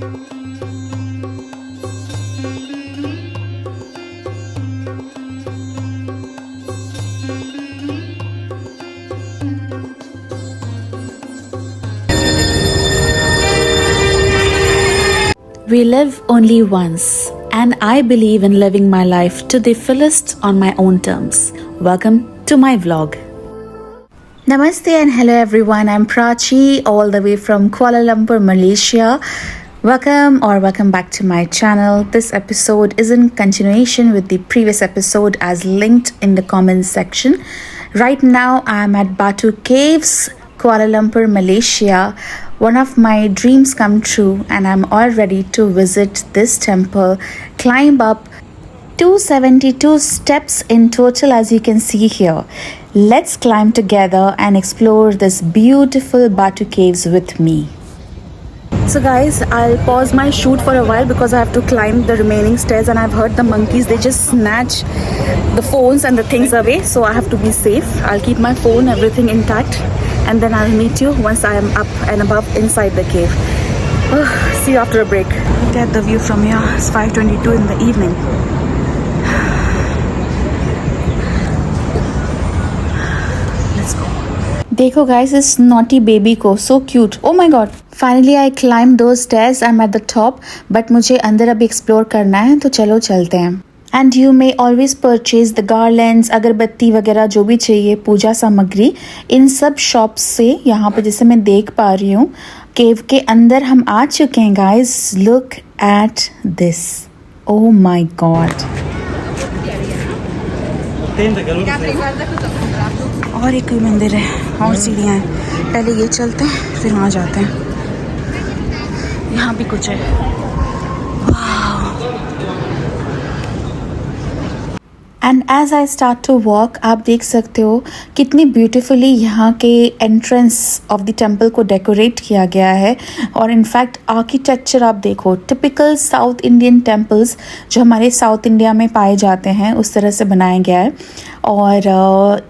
We live only once, and I believe in living my life to the fullest on my own terms. Welcome to my vlog. Namaste and hello everyone. I'm Prachi, all the way from Kuala Lumpur, Malaysia. Welcome back to my channel. This episode is in continuation with the previous episode as linked in the comments section. Right now I'm at Batu Caves, Kuala Lumpur, Malaysia. One of my dreams come true, and I'm all ready to visit this temple, climb up 272 steps in total, as you can see here. Let's climb together and explore this beautiful Batu Caves with me. So guys, I'll pause my shoot for a while because I have to climb the remaining stairs, and I've heard the monkeys, they just snatch the phones and the things away, so I have to be safe. I'll keep my phone, everything intact, and then I'll meet you once I am up and above inside the cave. See you after a break. Look at the view from here. It's 5:22 in the evening. Let's go. देखो guys, इस naughty baby को, so cute. Oh my god. Finally I climbed those stairs. I'm at the top, but मुझे अंदर अभी explore करना है, तो चलो चलते हैं. And you may always purchase the garlands, अगरबत्ती वगैरह जो भी चाहिए, पूजा सामग्री, इन सब शॉप्स से. यहाँ पे जैसे मैं देख पा रही हूँ, केव के अंदर हम आ चुके हैं guys. Look at this. Oh my God. और एक मंदिर है और सीढ़ियाँ हैं. पहले ये चलते हैं, फिर वहाँ जाते हैं. यहाँ भी कुछ है. And as I start to walk, आप देख सकते हो कितनी ब्यूटिफुली यहाँ के एंट्रेंस ऑफ द टेम्पल को डेकोरेट किया गया है. और इनफैक्ट आर्किटेक्चर आप देखो, टिपिकल साउथ इंडियन टेम्पल्स जो हमारे साउथ इंडिया में पाए जाते हैं, उस तरह से बनाया गया है. और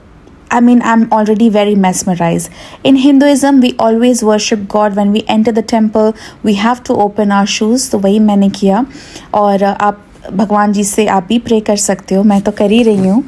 I'm already very mesmerized. In Hinduism, we always worship God. When we enter the temple, we have to open our shoes. तो वही मैंने किया. और आप भगवान जी से आप भी प्रे कर सकते हो, मैं तो कर ही रही हूँ.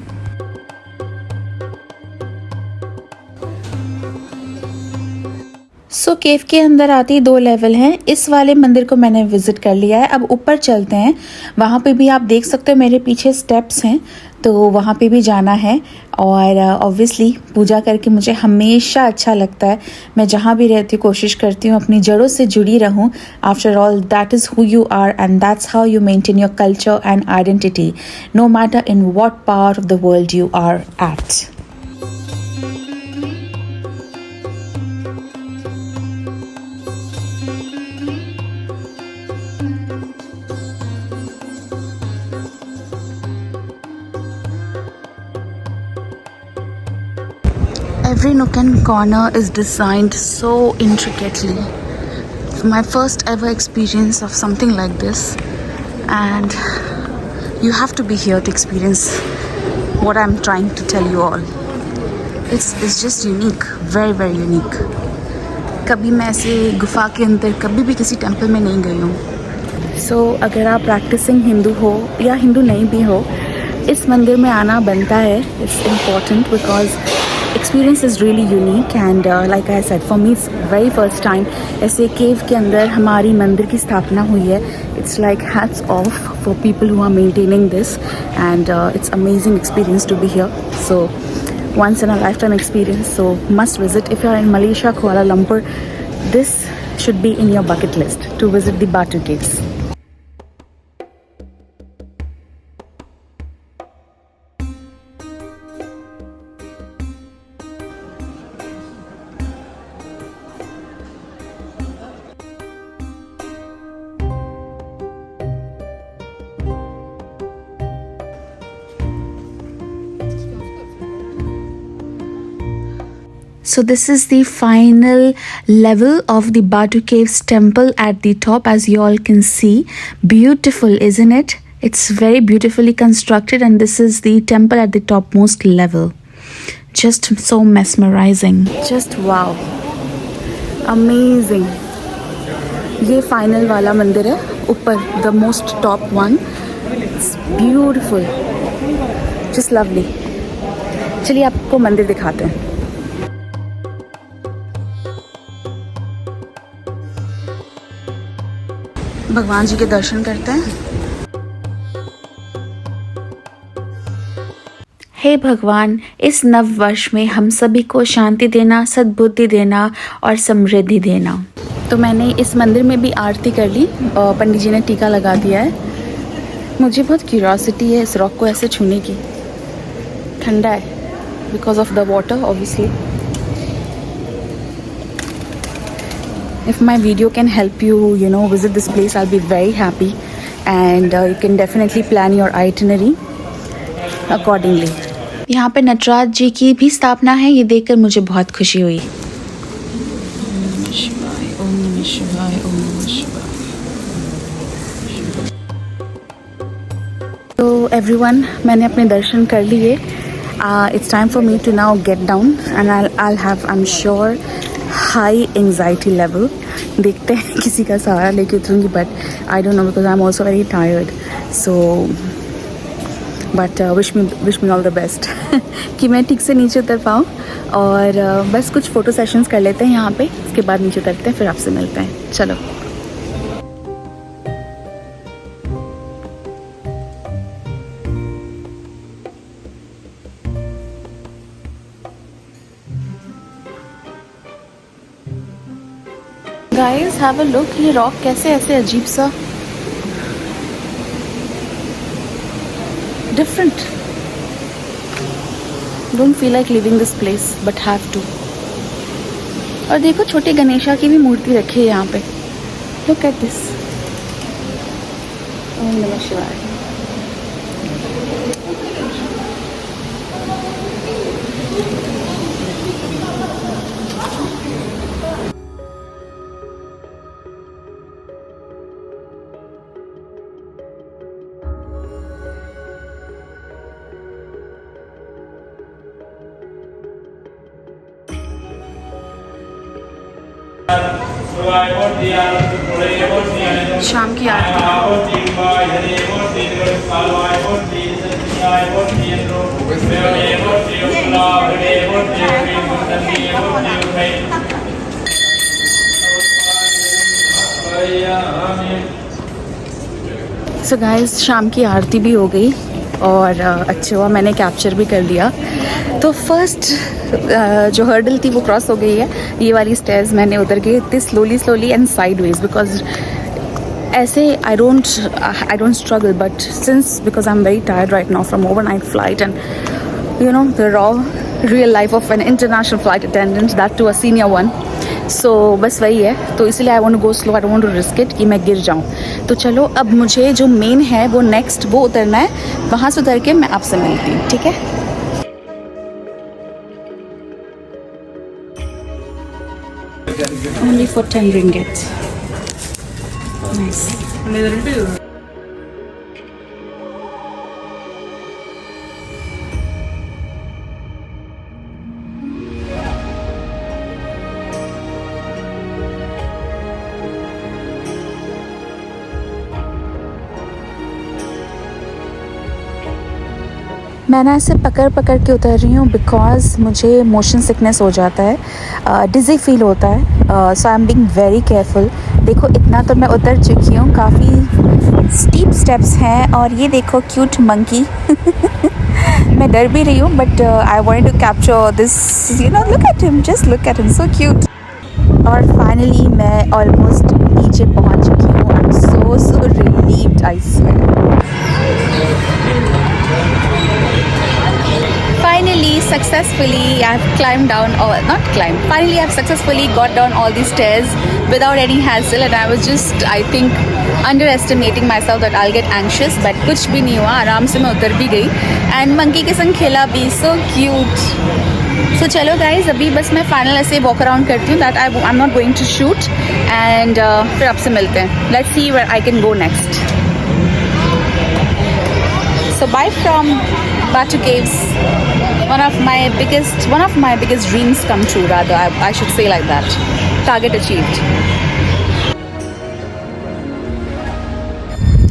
सो केव के अंदर आते ही 2 लेवल हैं. इस वाले मंदिर को मैंने विजिट कर लिया है. अब ऊपर चलते हैं. वहाँ पे भी आप देख सकते हो मेरे पीछे स्टेप्स हैं, तो वहाँ पे भी जाना है. और ऑब्वियसली पूजा करके मुझे हमेशा अच्छा लगता है. मैं जहाँ भी रहती हूँ कोशिश करती हूँ अपनी जड़ों से जुड़ी रहूँ. After all that is who you are, and that's how you maintain your culture and identity, no matter in what part of the world you are at. Every nook and corner is designed so intricately. My first ever experience of something like this, and you have to be here to experience what I'm trying to tell you all. It's just unique, very very unique. कभी मैं ऐसे गुफा के अंदर कभी भी किसी temple में नहीं गई हूँ. So अगर आप प्रैक्टिसिंग हिंदू हो या हिंदू नहीं भी हो, इस मंदिर में आना बनता है. It's important because experience is really unique, and like I said, for me it's very first time ऐसे केव के अंदर हमारी मंदिर की स्थापना हुई है. It's like hats off for people who are maintaining this, and it's amazing experience to be here. So once in a lifetime experience, so must visit. If you are in Malaysia, Kuala Lumpur, this should be in your bucket list to visit the Batu Caves. So this is the final level of the Batu Caves temple at the top, as you all can see. Beautiful, isn't it? It's very beautifully constructed, and this is the temple at the topmost level. Just so mesmerizing. Just wow. Amazing. ये final वाला मंदिर है ऊपर, the most top one. It's beautiful, just lovely. चलिए आपको मंदिर दिखाते हैं. भगवान जी के दर्शन करते हैं. हे भगवान, इस नव वर्ष में हम सभी को शांति देना, सद्बुद्धि देना और समृद्धि देना. तो मैंने इस मंदिर में भी आरती कर ली और पंडित जी ने टीका लगा दिया है. मुझे बहुत क्यूरियोसिटी है इस रॉक को ऐसे छूने की. ठंडा है because of the water obviously. If my video can help you, visit this place, I'll be very happy, and you can definitely plan your itinerary accordingly. यहाँ पे नटराज जी की भी स्थापना है. ये देखकर मुझे बहुत खुशी हुई. तो everyone, मैंने अपने दर्शन कर लिए. It's time for me to now get down, and I'll have, I'm sure, high anxiety level. देखते हैं किसी का सहारा लेके उतरूँगी, but I don't know because I am also very tired. So but wish me all the best कि मैं ठीक से नीचे उतर पाऊँ. और बस कुछ फ़ोटो सेशंस कर लेते हैं यहाँ पे, उसके बाद नीचे उतरते हैं, फिर आपसे मिलते हैं. चलो. गाइस हैव अ लुक, ये रॉक कैसे ऐसे अजीब सा different. Don't feel like living this place but have to. और देखो छोटे गणेशा की भी मूर्ति रखी है यहाँ पे. Look at this. ओम नमः शिवाय. शाम की आरती. सो गाइस, शाम की आरती भी हो गई और अच्छा हुआ मैंने कैप्चर भी कर लिया. तो फर्स्ट जो हर्डल थी वो क्रॉस हो गई है. ये वाली स्टेयर्स मैंने उतर के इतनी स्लोली एंड साइडवेज, बिकॉज ऐसे I don't struggle, but since because I am very tired right now from overnight flight and the raw real life of an international flight attendant, that too a senior one. So बस वही है. तो इसलिए I want to go slow, I don't want to risk it कि मैं गिर जाऊँ. तो चलो, अब मुझे जो मेन है वो नेक्स्ट वो उतरना है. वहाँ से उतर के मैं आपसे मिलती हूँ, ठीक है. Only for 10 ringgit. Nice. मैं ना इसे पकड़ के उतर रही हूँ बिकॉज मुझे मोशन सिकनेस हो जाता है, डिज़ी फील होता है. So I am being very careful. देखो इतना तो मैं उतर चुकी हूँ, काफ़ी स्टीप स्टेप्स हैं. और ये देखो क्यूट मंकी. मैं डर भी रही हूँ but I wanted to capture this, look at him, just look at him, so cute. और फाइनली मैं ऑलमोस्ट नीचे पहुँच चुकी हूँ. I am so relieved, I swear. Finally, successfully, I've climbed down, or not climbed, finally I've successfully got down all these stairs without any hassle, and I was just, I think, underestimating myself that I'll get anxious, but कुछ भी नहीं हुआ, आराम से मैं उतर भी गई. and monkey के संग खेला भी, so cute. so चलो guys, अभी बस मैं final ऐसे walk around करती हूँ, that I'm not going to shoot, and फिर आपसे मिलते हैं. let's see where I can go next. so bye from Batu Caves. One of my biggest dreams come true, rather I should say like that. Target achieved.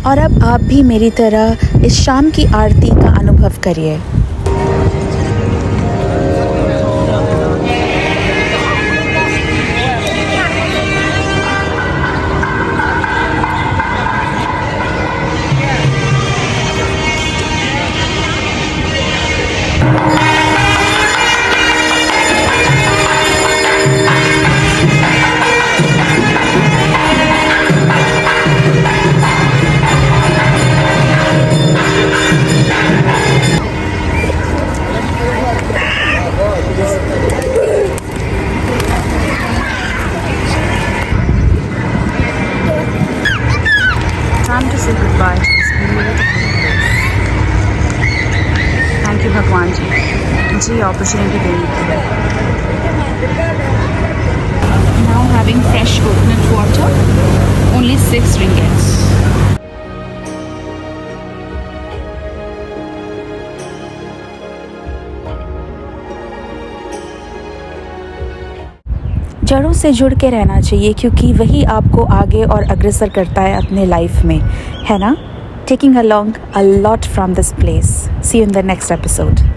और अब आप भी मेरी तरह इस शाम की आरती का अनुभव करिए। Time to say goodbye to this beautiful place. Thank you भगवान जी मुझे ये अपॉर्चुनिटी देने के लिए। Now having fresh coconut water, only 6 ringgits. जड़ों से जुड़ के रहना चाहिए क्योंकि वही आपको आगे और अग्रसर करता है अपने लाइफ में, है ना? Taking along a lot from this place. See you in the next episode.